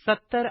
70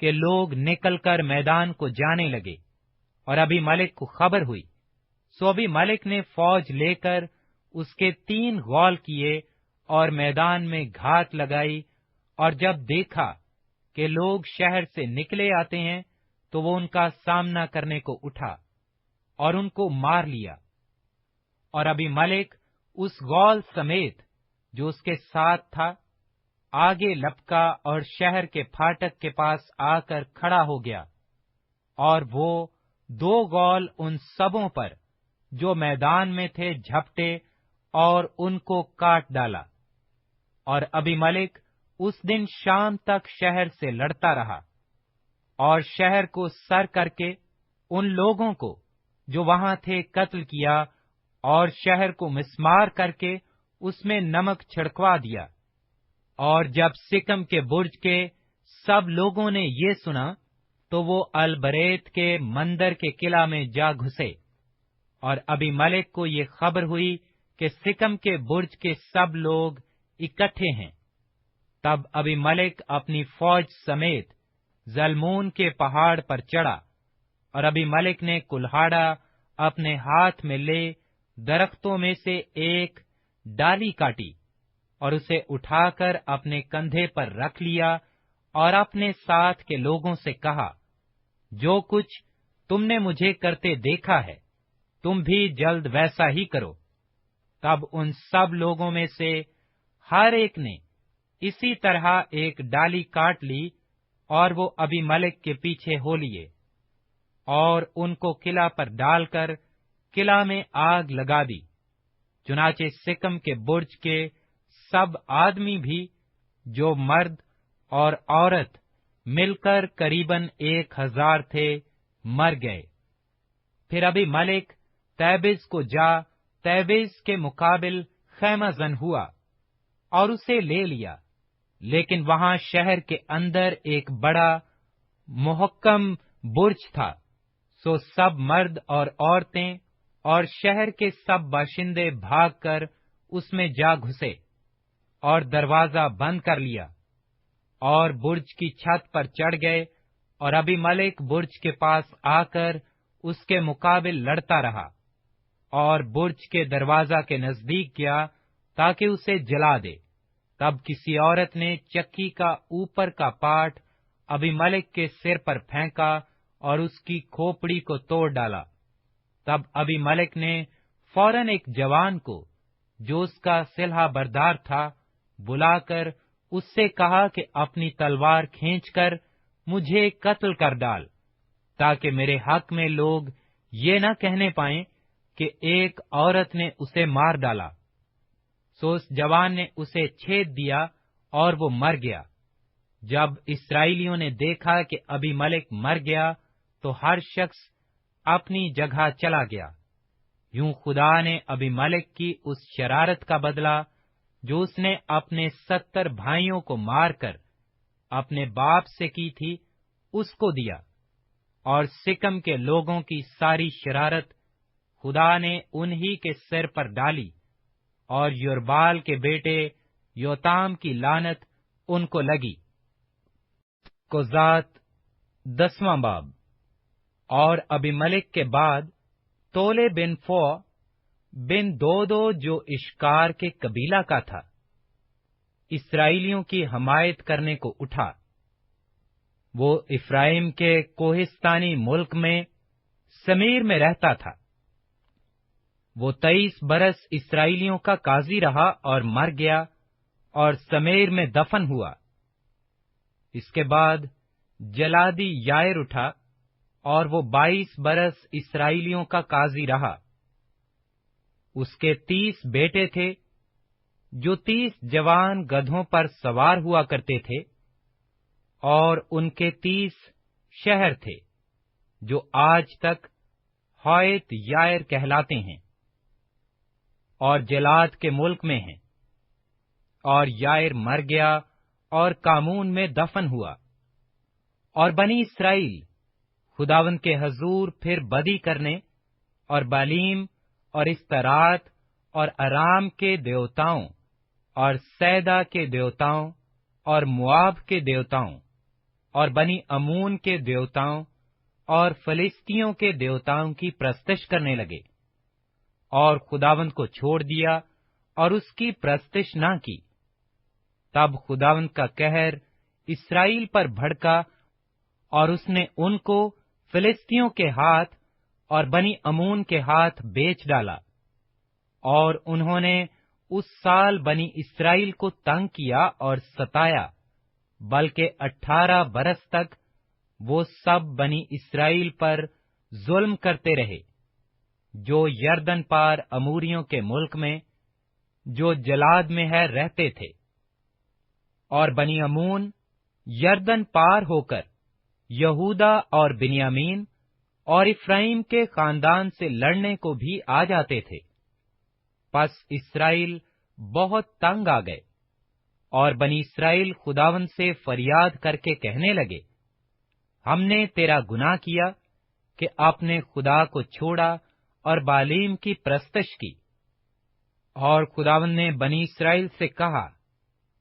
کہ لوگ نکل کر میدان کو جانے لگے، اور ابھی ملک کو خبر ہوئی، سو ابھی ملک نے فوج لے کر اس کے 3 غول کیے اور میدان میں گھات لگائی، اور جب دیکھا کہ لوگ شہر سے نکلے آتے ہیں تو وہ ان کا سامنا کرنے کو اٹھا اور ان کو مار لیا۔ اور ابھی ملک اس غول سمیت جو اس کے ساتھ تھا آگے لپکا اور شہر کے پھاٹک کے پاس آ کر کھڑا ہو گیا، اور وہ 2 غول ان سبوں پر جو میدان میں تھے جھپٹے اور ان کو کاٹ ڈالا۔ اور ابھی ملک اس دن شام تک شہر سے لڑتا رہا، اور شہر کو سر کر کے ان لوگوں کو جو وہاں تھے قتل کیا، اور شہر کو مسمار کر کے اس میں نمک چھڑکوا دیا۔ اور جب سکم کے برج کے سب لوگوں نے یہ سنا تو وہ البریت کے مندر کے قلعہ میں جا گھسے، اور ابھی ملک کو یہ خبر ہوئی کہ سکم کے برج کے سب لوگ اکٹھے ہیں۔ تب ابھی ملک اپنی فوج سمیت زلمون کے پہاڑ پر چڑھا، اور ابھی ملک نے کلہاڑا اپنے ہاتھ میں لے درختوں میں سے ایک ڈالی کاٹی، اور اسے اٹھا کر اپنے کندھے پر رکھ لیا، اور اپنے ساتھ کے لوگوں سے کہا، جو کچھ تم نے مجھے کرتے دیکھا ہے تم بھی جلد ویسا ہی کرو۔ تب ان سب لوگوں میں سے ہر ایک نے اسی طرح ایک ڈالی کاٹ لی، اور وہ ابھی ملک کے پیچھے ہو لیے، اور ان کو قلعہ پر ڈال کر قلعہ میں آگ لگا دی۔ چنانچہ سکم کے برج کے سب آدمی بھی جو مرد اور عورت مل کر قریباً 1000 تھے مر گئے۔ پھر ابھی ملک تیبس کو جا تیبس کے مقابل خیمہ زن ہوا اور اسے لے لیا، لیکن وہاں شہر کے اندر ایک بڑا محکم برج تھا، سو سب مرد اور عورتیں اور شہر کے سب باشندے بھاگ کر اس میں جا گھسے اور دروازہ بند کر لیا، اور برج کی چھت پر چڑھ گئے، اور ابھی ملک برج کے پاس آ کر اس کے مقابل لڑتا رہا، اور برج کے دروازہ کے نزدیک گیا تاکہ اسے جلا دے۔ تب کسی عورت نے چکی کا اوپر کا پارٹ ابھی ملک کے سر پر پھینکا اور اس کی کھوپڑی کو توڑ ڈالا۔ تب ابھی ملک نے فوراً ایک جوان کو جو اس کا سلحہ بردار تھا بلا کر اس سے کہا کہ اپنی تلوار کھینچ کر مجھے قتل کر ڈال، تاکہ میرے حق میں لوگ یہ نہ کہنے پائیں کہ ایک عورت نے اسے مار ڈالا۔ سو اس جوان نے اسے چھید دیا اور وہ مر گیا۔ جب اسرائیلیوں نے دیکھا کہ ابھی ملک مر گیا تو ہر شخص اپنی جگہ چلا گیا۔ یوں خدا نے ابھی ملک کی اس شرارت کا بدلہ جو اس نے اپنے 70 بھائیوں کو مار کر اپنے باپ سے کی تھی اس کو دیا، اور سکم کے لوگوں کی ساری شرارت خدا نے انہی کے سر پر ڈالی، اور یربال کے بیٹے یوتام کی لعنت ان کو لگی۔ کوزات 10واں باب۔ اور ابھی ملک کے بعد تولے بن فو بن دودو جو اشکار کے قبیلہ کا تھا، اسرائیلیوں کی حمایت کرنے کو اٹھا۔ وہ افرائیم کے کوہستانی ملک میں سمیر میں رہتا تھا۔ وہ 23 برس اسرائیلیوں کا قاضی رہا اور مر گیا اور سمیر میں دفن ہوا۔ اس کے بعد جلادی یائر اٹھا اور وہ 22 برس اسرائیلیوں کا قاضی رہا۔ اس کے 30 بیٹے تھے جو 30 جوان گدھوں پر سوار ہوا کرتے تھے، اور ان کے 30 شہر تھے جو آج تک ہویت یائر کہلاتے ہیں اور جلاد کے ملک میں ہیں۔ اور یائر مر گیا اور کامون میں دفن ہوا۔ اور بنی اسرائیل خداوند کے حضور پھر بدی کرنے اور بالیم اور استرات اور ارام کے دیوتاؤں اور سیدا کے دیوتاؤں اور مواب کے دیوتاؤں اور بنی امون کے دیوتاؤں اور فلسطینیوں کے دیوتاؤں کی پرستش کرنے لگے، اور خداوند کو چھوڑ دیا اور اس کی پرستش نہ کی۔ تب خداوند کا قہر اسرائیل پر بھڑکا، اور اس نے ان کو فلسطینیوں کے ہاتھ اور بنی امون کے ہاتھ بیچ ڈالا، اور انہوں نے اس سال بنی اسرائیل کو تنگ کیا اور ستایا، بلکہ 18 برس تک وہ سب بنی اسرائیل پر ظلم کرتے رہے، جو یردن پار اموریوں کے ملک میں، جو جلاد میں ہے، رہتے تھے۔ اور بنی امون یردن پار ہو کر یہودا اور بنیامین اور افرائیم کے خاندان سے لڑنے کو بھی آ جاتے تھے۔ پس اسرائیل بہت تنگ آ گئے، اور بنی اسرائیل خداوند سے فریاد کر کے کہنے لگے، ہم نے تیرا گناہ کیا کہ اپنے خدا کو چھوڑا اور بالیم کی پرستش کی۔ اور خداوند نے بنی اسرائیل سے کہا،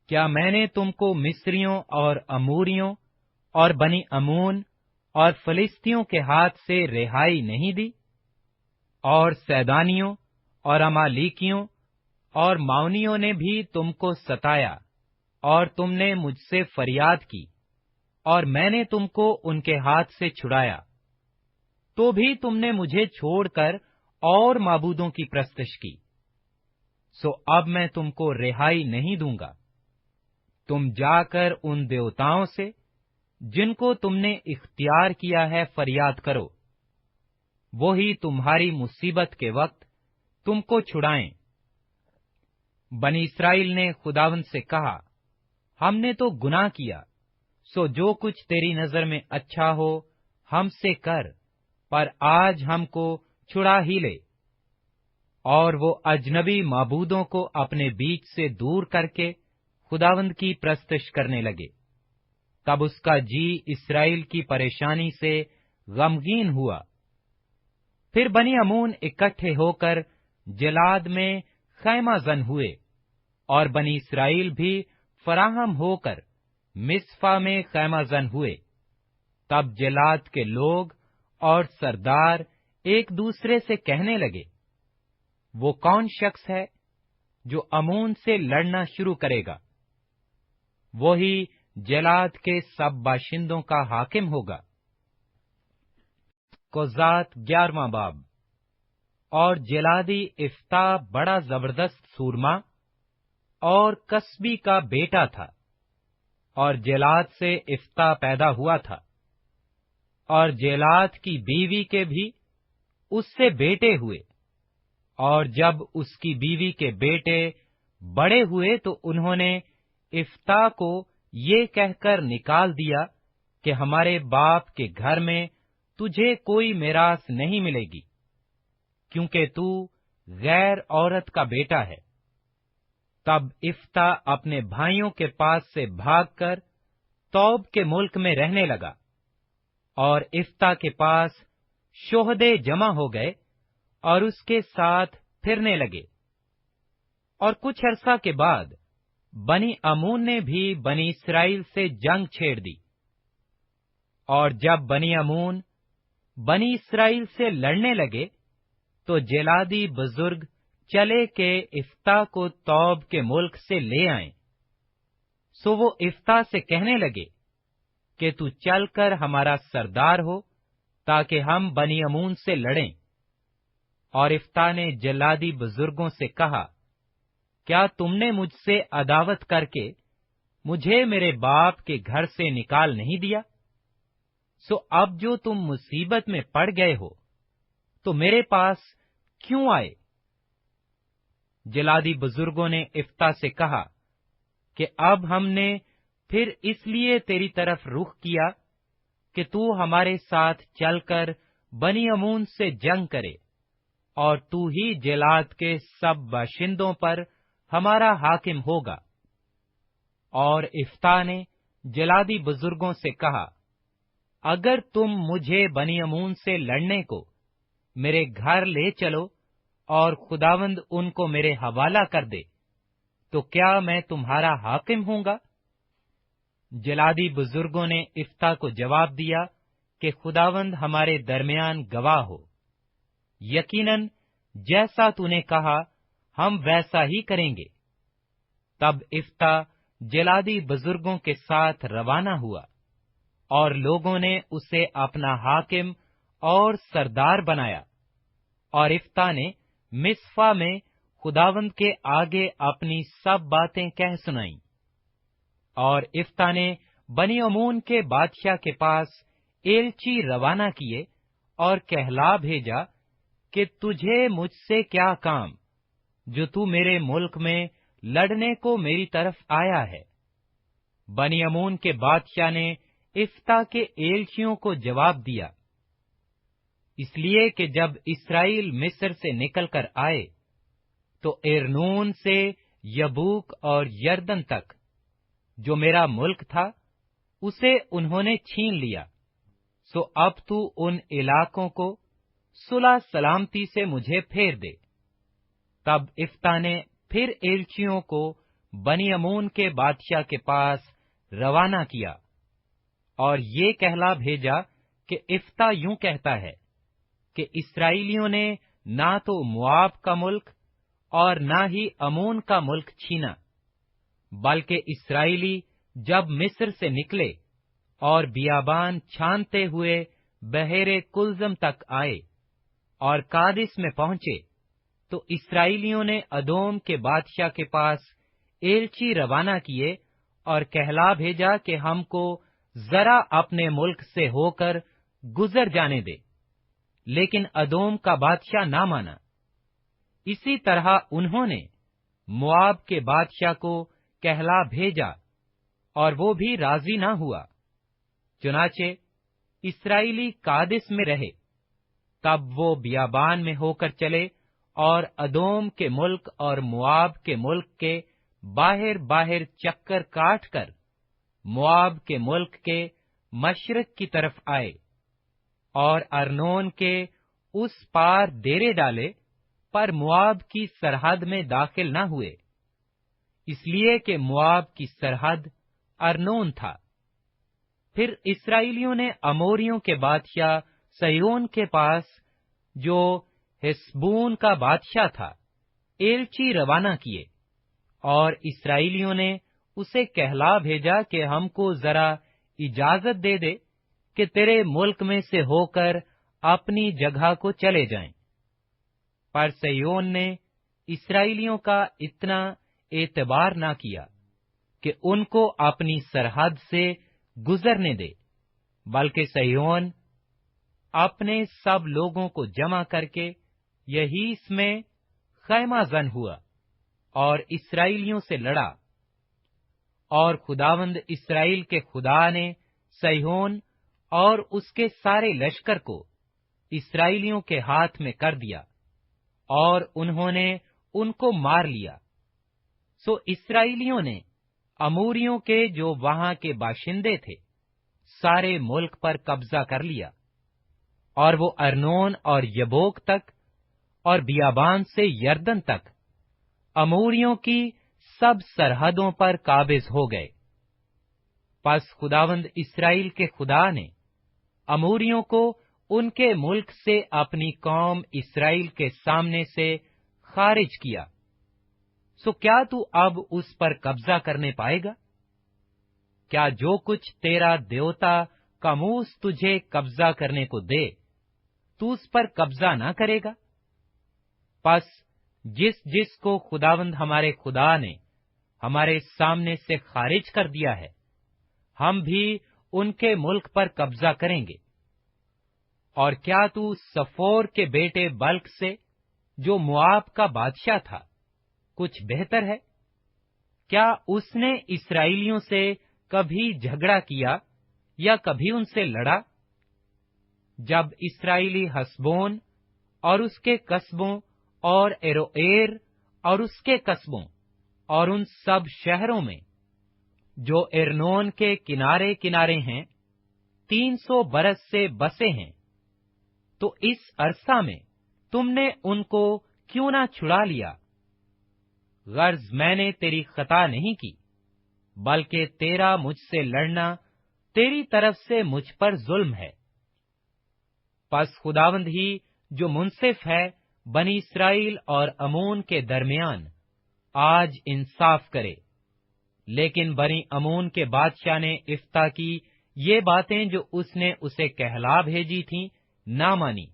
کیا میں نے تم کو مصریوں اور اموریوں اور بنی امون اور فلسطینیوں کے ہاتھ سے رہائی نہیں دی؟ اور سیدانیوں اور امالیکیوں اور ماؤنیوں نے بھی تم کو ستایا، اور تم نے مجھ سے فریاد کی، اور میں نے تم کو ان کے ہاتھ سے چھڑایا، تو بھی تم نے مجھے چھوڑ کر اور معبودوں کی پرستش کی۔ سو اب میں تم کو رہائی نہیں دوں گا۔ تم جا کر ان دیوتاؤں سے جن کو تم نے اختیار کیا ہے فریاد کرو، وہی تمہاری مصیبت کے وقت تم کو چھڑائیں۔ بنی اسرائیل نے خداوند سے کہا، ہم نے تو گناہ کیا، سو جو کچھ تیری نظر میں اچھا ہو ہم سے کر، پر آج ہم کو چھڑا ہی لے۔ اور وہ اجنبی معبودوں کو اپنے بیچ سے دور کر کے خداوند کی پرستش کرنے لگے۔ تب اس کا جی اسرائیل کی پریشانی سے غمگین ہوا۔ پھر بنی امون اکٹھے ہو کر جلاد میں خیمہ زن ہوئے، اور بنی اسرائیل بھی فراہم ہو کر مصفا میں خیمہ زن ہوئے۔ تب جلاد کے لوگ اور سردار ایک دوسرے سے کہنے لگے، وہ کون شخص ہے جو امون سے لڑنا شروع کرے گا؟ وہی جلاد کے سب باشندوں کا حاکم ہوگا۔ کوزات 11واں باب۔ اور جلادی افتہ بڑا زبردست سورما اور کسبی کا بیٹا تھا، اور جلاد سے افتہ پیدا ہوا تھا، اور جلاد کی بیوی کے بھی اس سے بیٹے ہوئے۔ اور جب اس کی بیوی کے بیٹے بڑے ہوئے تو انہوں نے افتہ کو یہ کہہ کر نکال دیا کہ ہمارے باپ کے گھر میں تجھے کوئی میراث نہیں ملے گی، کیونکہ تو غیر عورت کا بیٹا ہے۔ تب افتہ اپنے بھائیوں کے پاس سے بھاگ کر توب کے ملک میں رہنے لگا، اور افتہ کے پاس شہدے جمع ہو گئے اور اس کے ساتھ پھرنے لگے۔ اور کچھ عرصہ کے بعد بنی امون نے بھی بنی اسرائیل سے جنگ چھیڑ دی۔ اور جب بنی امون بنی اسرائیل سے لڑنے لگے تو جلادی بزرگ چلے کہ افتہ کو توب کے ملک سے لے آئیں۔ سو وہ افتہ سے کہنے لگے کہ تو چل کر ہمارا سردار ہو تاکہ ہم بنی امون سے لڑیں۔ اور افتہ نے جلادی بزرگوں سے کہا، کیا تم نے مجھ سے عداوت کر کے مجھے میرے باپ کے گھر سے نکال نہیں دیا؟ سو اب جو تم مصیبت میں پڑ گئے ہو تو میرے پاس کیوں آئے؟ جلادی بزرگوں نے افتہ سے کہا کہ اب ہم نے پھر اس لیے تیری طرف رخ کیا کہ تو ہمارے ساتھ چل کر بنی امون سے جنگ کرے، اور تو ہی جلاد کے سب باشندوں پر ہمارا حاکم ہوگا۔ اور افتہ نے جلادی بزرگوں سے کہا، اگر تم مجھے بنی امون سے لڑنے کو میرے گھر لے چلو اور خداوند ان کو میرے حوالہ کر دے، تو کیا میں تمہارا حاکم ہوں گا؟ جلادی بزرگوں نے افتح کو جواب دیا کہ خداوند ہمارے درمیان گواہ ہو، یقیناً جیسا تو نے کہا ہم ویسا ہی کریں گے۔ تب افتح جلادی بزرگوں کے ساتھ روانہ ہوا، اور لوگوں نے اسے اپنا حاکم اور سردار بنایا، اور افتح نے مصفا میں خداوند کے آگے اپنی سب باتیں کہہ سنائیں۔ اور افتح نے بنی عمون کے بادشاہ کے پاس ایلچی روانہ کیے اور کہلا بھیجا کہ تجھے مجھ سے کیا کام، جو تو میرے ملک میں لڑنے کو میری طرف آیا ہے۔ بنی عمون کے بادشاہ نے افتح کے ایلچیوں کو جواب دیا، اس لیے کہ جب اسرائیل مصر سے نکل کر آئے تو ارنون سے یبوک اور یردن تک، جو میرا ملک تھا، اسے انہوں نے چھین لیا۔ سو اب تو ان علاقوں کو صلح سلامتی سے مجھے پھیر دے۔ تب افتح نے پھر ایلچیوں کو بنی عمون کے بادشاہ کے پاس روانہ کیا، اور یہ کہلا بھیجا کہ افتح یوں کہتا ہے کہ اسرائیلیوں نے نہ تو مواب کا ملک اور نہ ہی عمون کا ملک چھینا، بلکہ اسرائیلی جب مصر سے نکلے اور بیابان چھانتے ہوئے بحیرے کلزم تک آئے اور قادس میں پہنچے، تو اسرائیلیوں نے ادوم کے بادشاہ کے پاس ایلچی روانہ کیے اور کہلا بھیجا کہ ہم کو ذرا اپنے ملک سے ہو کر گزر جانے دے، لیکن ادوم کا بادشاہ نہ مانا۔ اسی طرح انہوں نے مواب کے بادشاہ کو کہلا بھیجا، اور وہ بھی راضی نہ ہوا۔ چنانچہ اسرائیلی قادس میں رہے۔ تب وہ بیابان میں ہو کر چلے اور ادوم کے ملک اور مواب کے ملک کے باہر باہر چکر کاٹ کر مواب کے ملک کے مشرق کی طرف آئے، اور ارنون کے اس پار ڈیرے ڈالے، پر مواب کی سرحد میں داخل نہ ہوئے، اس لیے کہ مواب کی سرحد ارنون تھا۔ پھر اسرائیلیوں نے اموریوں کے بادشاہ سیون کے پاس، جو ہسبون کا بادشاہ تھا، ایلچی روانہ کیے، اور اسرائیلیوں نے اسے کہلا بھیجا کہ ہم کو ذرا اجازت دے دے کہ تیرے ملک میں سے ہو کر اپنی جگہ کو چلے جائیں۔ پر سیون نے اسرائیلیوں کا اتنا اعتبار نہ کیا کہ ان کو اپنی سرحد سے گزرنے دے، بلکہ سیون اپنے سب لوگوں کو جمع کر کے یہیس میں خیمہ زن ہوا اور اسرائیلیوں سے لڑا، اور خداوند اسرائیل کے خدا نے سیہون اور اس کے سارے لشکر کو اسرائیلیوں کے ہاتھ میں کر دیا، اور انہوں نے ان کو مار لیا۔ سو اسرائیلیوں نے اموریوں کے جو وہاں کے باشندے تھے سارے ملک پر قبضہ کر لیا، اور وہ ارنون اور یبوک تک اور بیابان سے یردن تک اموریوں کی سب سرحدوں پر قابض ہو گئے۔ پس خداوند اسرائیل کے خدا نے اموریوں کو ان کے ملک سے اپنی قوم اسرائیل کے سامنے سے خارج کیا۔ سو کیا تو اب اس پر قبضہ کرنے پائے گا؟ کیا جو کچھ تیرا دیوتا کاموس تجھے قبضہ کرنے کو دے، تو اس پر قبضہ نہ کرے گا؟ پس جس جس کو خداوند ہمارے خدا نے ہمارے سامنے سے خارج کر دیا ہے، ہم بھی ان کے ملک پر قبضہ کریں گے۔ اور کیا تو سفور کے بیٹے بلک سے، جو مواب کا بادشاہ تھا، کچھ بہتر ہے؟ کیا اس نے اسرائیلیوں سے کبھی جھگڑا کیا یا کبھی ان سے لڑا؟ جب اسرائیلی حسبون اور اس کے قصبوں اور ایروئیر اور اس کے قصبوں اور ان سب شہروں میں جو ارنون کے کنارے کنارے ہیں 300 برس سے بسے ہیں، تو اس عرصہ میں تم نے ان کو کیوں نہ چھڑا لیا؟ غرض میں نے تیری خطا نہیں کی، بلکہ تیرا مجھ سے لڑنا تیری طرف سے مجھ پر ظلم ہے۔ پس خداوند ہی جو منصف ہے بنی اسرائیل اور امون کے درمیان آج انصاف کرے۔ لیکن بنی امون کے بادشاہ نے افتح کی یہ باتیں جو اس نے اسے کہلا بھیجی تھیں نہ مانی۔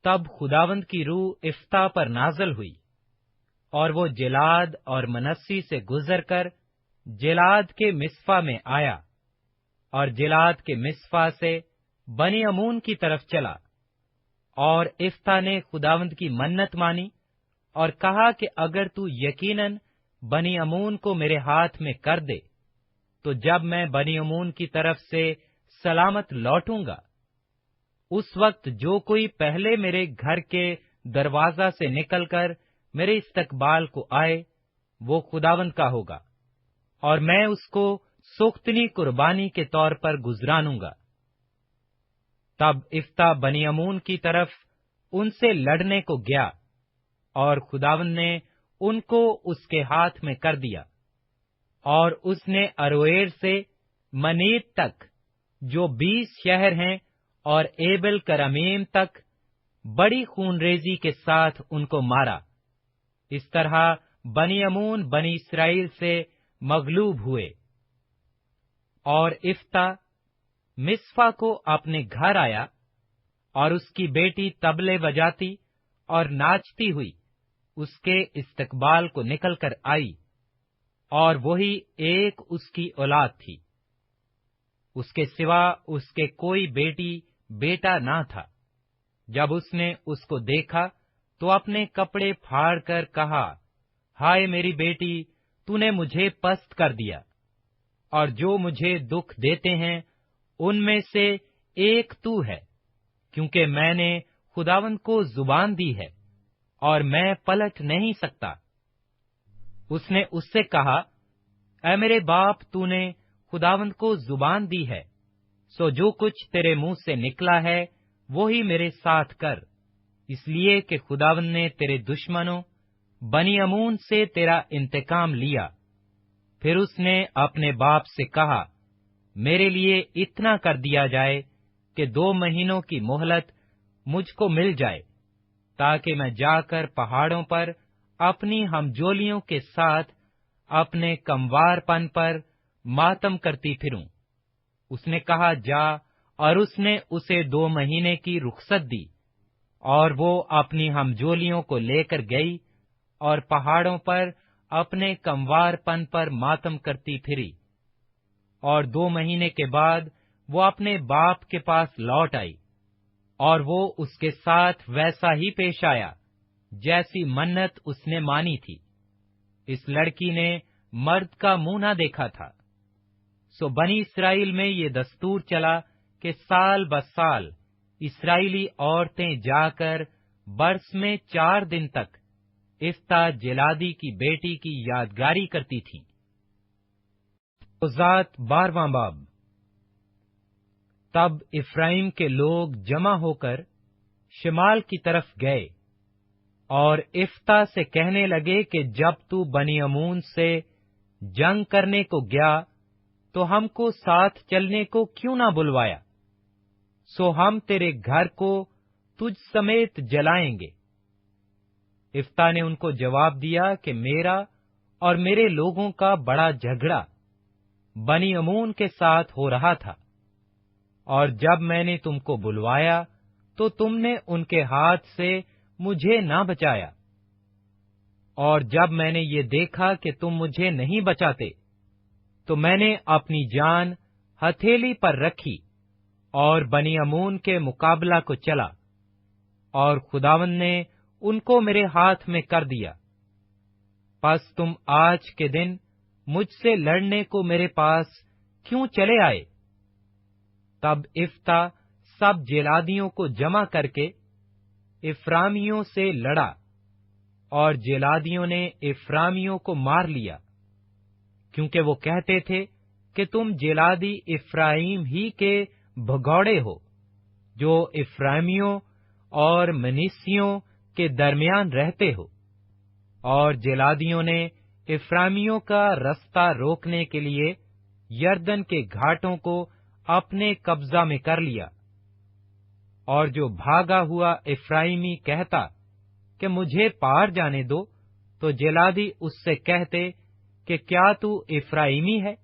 تب خداوند کی روح افتح پر نازل ہوئی، اور وہ جلاد اور منسی سے گزر کر جلاد کے مصفا میں آیا، اور جلاد کے مصفا سے بنی امون کی طرف چلا۔ اور افتح نے خداوند کی منت مانی اور کہا کہ اگر تو یقیناً بنی امون کو میرے ہاتھ میں کر دے تو جب میں بنی امون کی طرف سے سلامت لوٹوں گا، اس وقت جو کوئی پہلے میرے گھر کے دروازہ سے نکل کر میرے استقبال کو آئے وہ خداوند کا ہوگا، اور میں اس کو سختنی قربانی کے طور پر گزرانوں گا۔ تب افتح بنی امون کی طرف ان سے لڑنے کو گیا، اور خداوند نے ان کو اس کے ہاتھ میں کر دیا، اور اس نے ارویر سے منیت تک جو 20 شہر ہیں اور ایبل کرمیم تک بڑی خون ریزی کے ساتھ ان کو مارا۔ اس طرح بنی امون بنی اسرائیل سے مغلوب ہوئے۔ اور افتح مصفا کو اپنے گھر آیا، اور اس کی بیٹی طبلے بجاتی اور ناچتی ہوئی اس کے استقبال کو نکل کر آئی، اور وہی ایک اس کی اولاد تھی، اس کے سوا اس کے کوئی بیٹی بیٹا نہ تھا۔ جب اس نے اس کو دیکھا تو اپنے کپڑے پھاڑ کر کہا، ہائے میری بیٹی، تو نے مجھے پست کر دیا، اور جو مجھے دکھ دیتے ہیں ان میں سے ایک تو ہے، کیونکہ میں نے خداوند کو زبان دی ہے اور میں پلٹ نہیں سکتا۔ اس نے اس سے کہا، اے میرے باپ، تو نے خداوند کو زبان دی ہے، سو جو کچھ تیرے منہ سے نکلا ہے وہی میرے ساتھ کر، اس لیے کہ خداوند نے تیرے دشمنوں بنی امون سے تیرا انتقام لیا۔ پھر اس نے اپنے باپ سے کہا، میرے لیے اتنا کر دیا جائے کہ 2 مہینوں کی مہلت مجھ کو مل جائے، تاکہ میں جا کر پہاڑوں پر اپنی ہمجولیوں کے ساتھ اپنے کموار پن پر ماتم کرتی پھروں۔ اس نے کہا، جا، اور اس نے اسے 2 مہینے کی رخصت دی، اور وہ اپنی ہمجولیوں کو لے کر گئی اور پہاڑوں پر اپنے کموار پن پر ماتم کرتی پھری۔ اور 2 مہینے کے بعد وہ اپنے باپ کے پاس لوٹ آئی، اور وہ اس کے ساتھ ویسا ہی پیش آیا جیسی منت اس نے مانی تھی۔ اس لڑکی نے مرد کا منہ نہ دیکھا تھا۔ سو بنی اسرائیل میں یہ دستور چلا کہ سال بسال اسرائیلی عورتیں جا کر برس میں 4 دن تک افتح جلادی کی بیٹی کی یادگاری کرتی تھیں۔ ذات 12واں باب۔ تب افرائیم کے لوگ جمع ہو کر شمال کی طرف گئے، اور افتح سے کہنے لگے کہ جب تو بنی امون سے جنگ کرنے کو گیا تو ہم کو ساتھ چلنے کو کیوں نہ بلوایا؟ سو ہم تیرے گھر کو تجھ سمیت جلائیں گے۔ افتح نے ان کو جواب دیا کہ میرا اور میرے لوگوں کا بڑا جھگڑا بنی امون کے ساتھ ہو رہا تھا، اور جب میں نے تم کو بلوایا تو تم نے ان کے ہاتھ سے مجھے نہ بچایا، اور جب میں نے یہ دیکھا کہ تم مجھے نہیں بچاتے تو میں نے اپنی جان ہتھیلی پر رکھی اور بنی امون کے مقابلہ کو چلا، اور خداوند نے ان کو میرے ہاتھ میں کر دیا۔ پس تم آج کے دن مجھ سے لڑنے کو میرے پاس کیوں چلے آئے؟ تب افتح سب جلادیوں کو جمع کر کے افرامیوں سے لڑا، اور جلادیوں نے افرامیوں کو مار لیا، کیونکہ وہ کہتے تھے کہ تم جلادی افرائیم ہی کے بھگوڑے ہو، جو افرائیمیوں اور منیسیوں کے درمیان رہتے ہو۔ اور جلادیوں نے افرامیوں کا رستہ روکنے کے لیے یردن کے گھاٹوں کو اپنے قبضہ میں کر لیا، اور جو بھاگا ہوا افرائیمی کہتا کہ مجھے پار جانے دو، تو جلادی اس سے کہتے کہ کیا تو افرائیمی ہے؟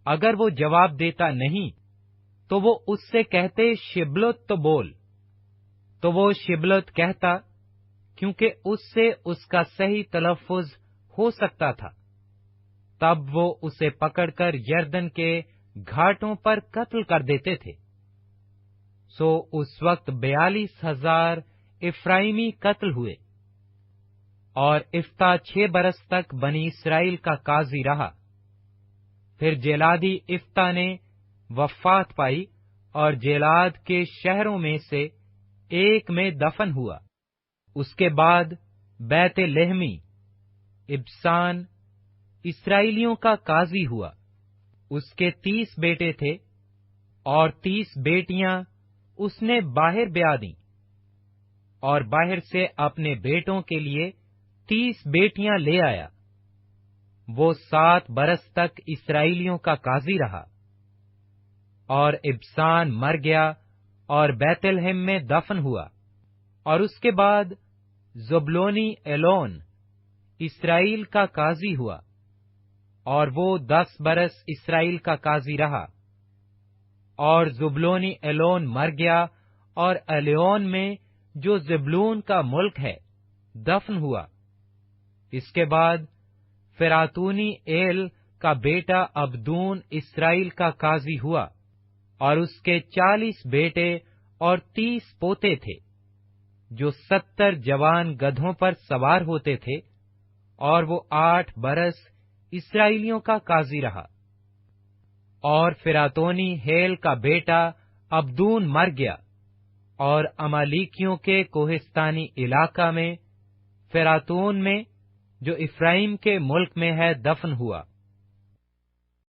اگر وہ جواب دیتا نہیں تو وہ اس سے کہتے شبلت تو بول، تو وہ شبلت کہتا، کیونکہ اس سے اس کا صحیح تلفظ ہو سکتا تھا۔ تب وہ اسے پکڑ کر یردن کے گھاٹوں پر قتل کر دیتے تھے۔ سو اس وقت 42,000 افرائیمی قتل ہوئے، اور افتح 6 برس تک بنی اسرائیل کا قاضی رہا۔ پھر جیلادی افتح نے وفات پائی، اور جیلاد کے شہروں میں سے ایک میں دفن ہوا۔ اس کے بعد بیت لحمی ابسان اسرائیلیوں کا قاضی ہوا۔ اس کے 30 بیٹے تھے، اور 30 بیٹیاں اس نے باہر بیاہ دیں، اور باہر سے اپنے بیٹوں کے لیے 30 بیٹیاں لے آیا۔ وہ 7 برس تک اسرائیلیوں کا قاضی رہا، اور ابسان مر گیا اور بیت لحم میں دفن ہوا۔ اور اس کے بعد زبلونی ایلون اسرائیل کا قاضی ہوا، اور وہ 10 برس اسرائیل کا قاضی رہا۔ اور زبلونی ایلون مر گیا، اور الیون میں جو زبلون کا ملک ہے دفن ہوا۔ اس کے بعد فراتونی ایل کا بیٹا عبدون اسرائیل کا قاضی ہوا، اور اس کے 40 بیٹے اور 30 پوتے تھے، جو 70 جوان گدھوں پر سوار ہوتے تھے، اور وہ 8 برس اسرائیلیوں کا قاضی رہا۔ اور فراتونی ہیل کا بیٹا عبدون مر گیا، اور امالیکیوں کے کوہستانی علاقہ میں فراتون میں جو افرائیم کے ملک میں ہے دفن ہوا۔